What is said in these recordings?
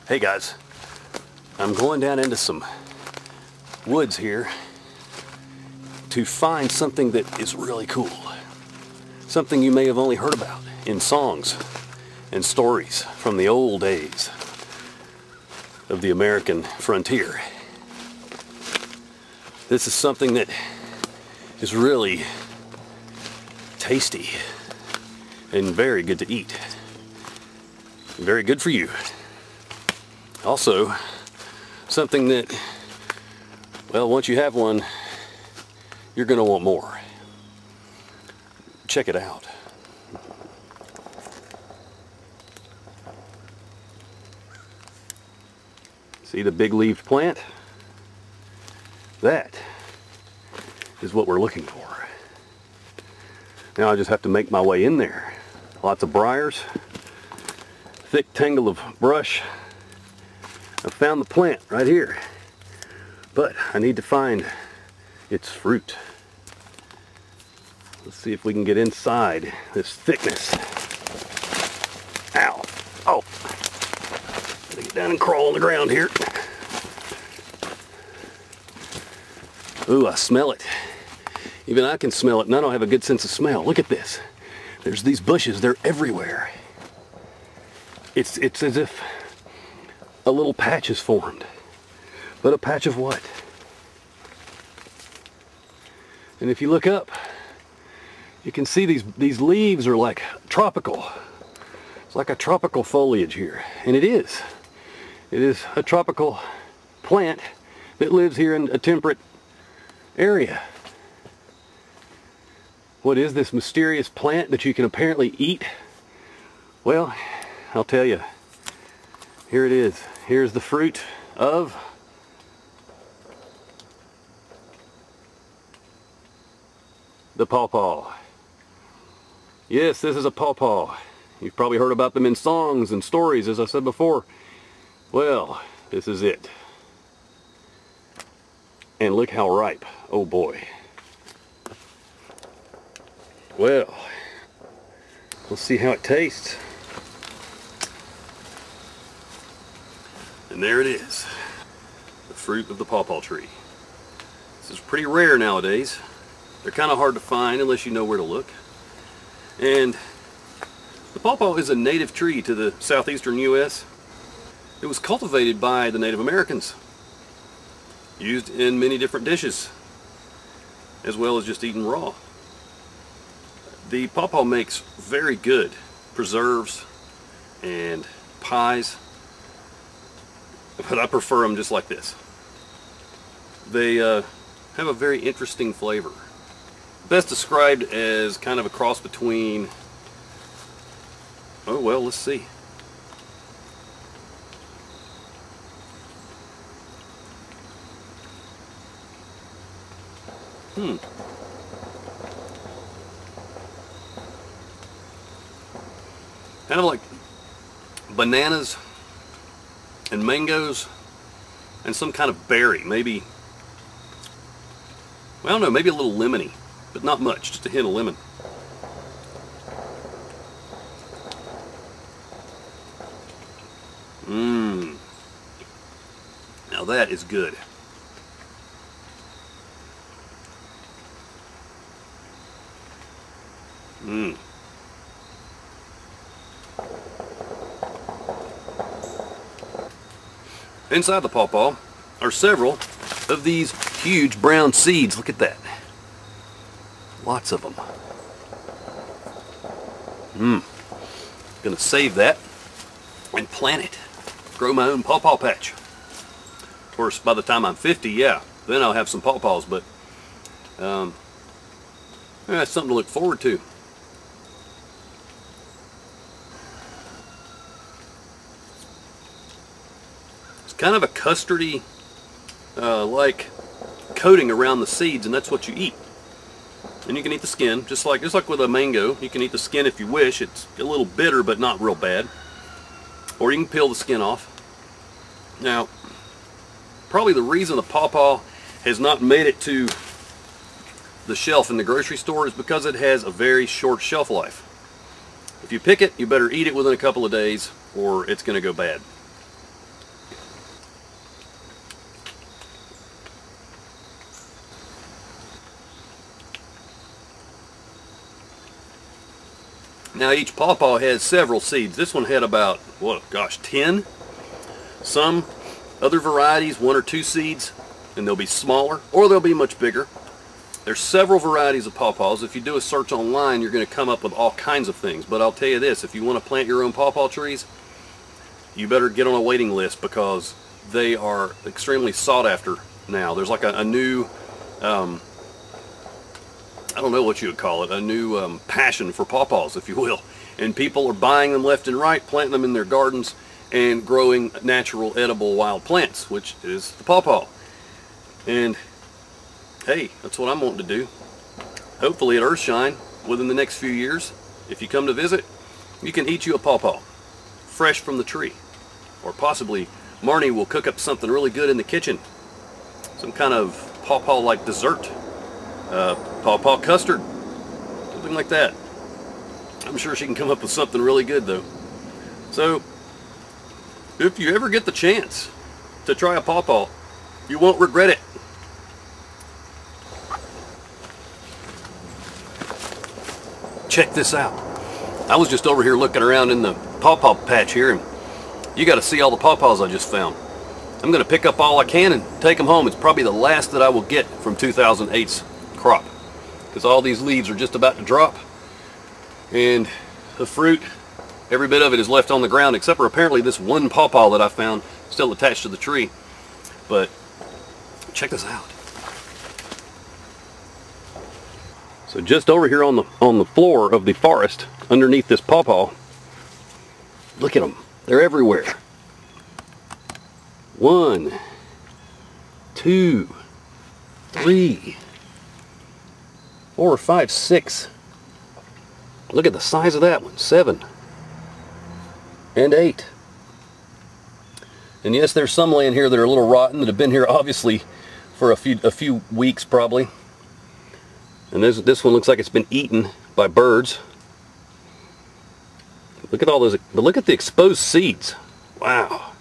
Hey guys, I'm going down into some woods here to find something that is really cool. Something you may have only heard about in songs and stories from the old days of the American frontier. This is something that is really tasty and very good to eat. Very good for you. Also, something that, well, once you have one, you're going to want more. Check it out. See the big-leaved plant? That is what we're looking for. Now I just have to make my way in there. Lots of briars, thick tangle of brush. I found the plant right here, but I need to find its fruit. Let's see if we can get inside this thickness. Ow! Oh! Gotta get down and crawl on the ground here. Ooh, I smell it. Even I can smell it, and I don't have a good sense of smell. Look at this. There's these bushes, they're everywhere. It's as if a little patch is formed. But a patch of what? And if you look up, you can see these leaves are like tropical. It's like a tropical foliage here. And it is. It is a tropical plant that lives here in a temperate area. What is this mysterious plant that you can apparently eat? Well, I'll tell you. Here it is. Here's the fruit of the pawpaw. Yes, this is a pawpaw. You've probably heard about them in songs and stories, as I said before. Well, this is it. And look how ripe. Oh boy. Well, let's see how it tastes. And there it is, the fruit of the pawpaw tree. This is pretty rare nowadays. They're kind of hard to find unless you know where to look. And the pawpaw is a native tree to the southeastern U.S. It was cultivated by the Native Americans, used in many different dishes, as well as just eaten raw. The pawpaw makes very good preserves and pies, but I prefer them just like this. They have a very interesting flavor. Best described as kind of a cross between, oh well, let's see. Kind of like bananas and mangoes and some kind of berry, maybe, well, I don't know, maybe a little lemony, but not much, just a hint of lemon. Now that is good. Inside the pawpaw are several of these huge brown seeds. Look at that. Lots of them. Gonna save that and plant it. Grow my own pawpaw patch. Of course, by the time I'm 50, yeah, then I'll have some pawpaws, but that's something to look forward to. Kind of a custardy like coating around the seeds, and that's what you eat. And you can eat the skin, just like with a mango. You can eat the skin if you wish. It's a little bitter, but not real bad. Or you can peel the skin off. Now, probably the reason the pawpaw has not made it to the shelf in the grocery store is because it has a very short shelf life. If you pick it, you better eat it within a couple of days or it's going to go bad. Now each pawpaw has several seeds. This one had about, what, gosh, 10? Some other varieties, 1 or 2 seeds, and they'll be smaller, or they'll be much bigger. There's several varieties of pawpaws. If you do a search online, you're going to come up with all kinds of things. But I'll tell you this, if you want to plant your own pawpaw trees, you better get on a waiting list because they are extremely sought after now. There's like a new, I don't know what you would call it, a new passion for pawpaws, if you will. And people are buying them left and right, planting them in their gardens, and growing natural, edible, wild plants, which is the pawpaw. And hey, that's what I'm wanting to do. Hopefully at Earthshine, within the next few years, if you come to visit, you can eat you a pawpaw, fresh from the tree. Or possibly Marnie will cook up something really good in the kitchen. Some kind of pawpaw-like dessert. Pawpaw custard. Something like that. I'm sure she can come up with something really good though. So, if you ever get the chance to try a pawpaw, you won't regret it. Check this out. I was just over here looking around in the pawpaw patch here, and you got to see all the pawpaws I just found. I'm going to pick up all I can and take them home. It's probably the last that I will get from 2008's crop, because all these leaves are just about to drop, and the fruit, every bit of it is left on the ground, except for apparently this one pawpaw that I found still attached to the tree. But check this out. So just over here on the floor of the forest, underneath this pawpaw, look at them. They're everywhere. 1, 2, 3, 4, 5, 6. Look at the size of that one. 7 and 8. And yes, there's some laying here that are a little rotten that have been here obviously for a few weeks probably. And this one looks like it's been eaten by birds. Look at all those, but look at the exposed seeds. Wow.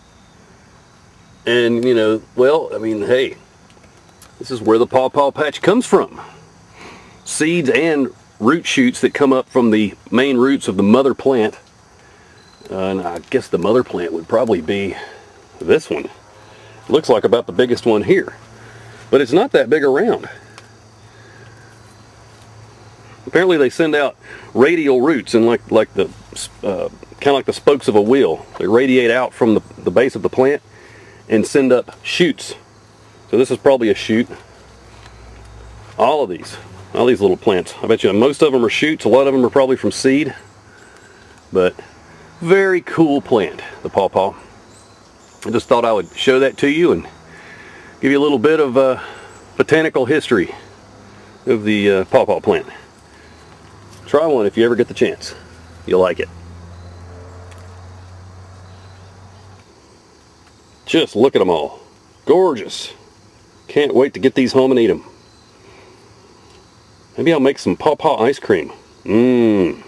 And you know, well, I mean, hey, this is where the pawpaw patch comes from. Seeds and root shoots that come up from the main roots of the mother plant. And I guess the mother plant would probably be this one. Looks like about the biggest one here. But it's not that big around. Apparently they send out radial roots, and like the kind of like the spokes of a wheel. They radiate out from the base of the plant and send up shoots. So this is probably a shoot. All these little plants. I bet you most of them are shoots. A lot of them are probably from seed. But very cool plant, the pawpaw. I just thought I would show that to you and give you a little bit of botanical history of the pawpaw plant. Try one if you ever get the chance. You'll like it. Just look at them all. Gorgeous. Can't wait to get these home and eat them. Maybe I'll make some pawpaw ice cream. Mmm.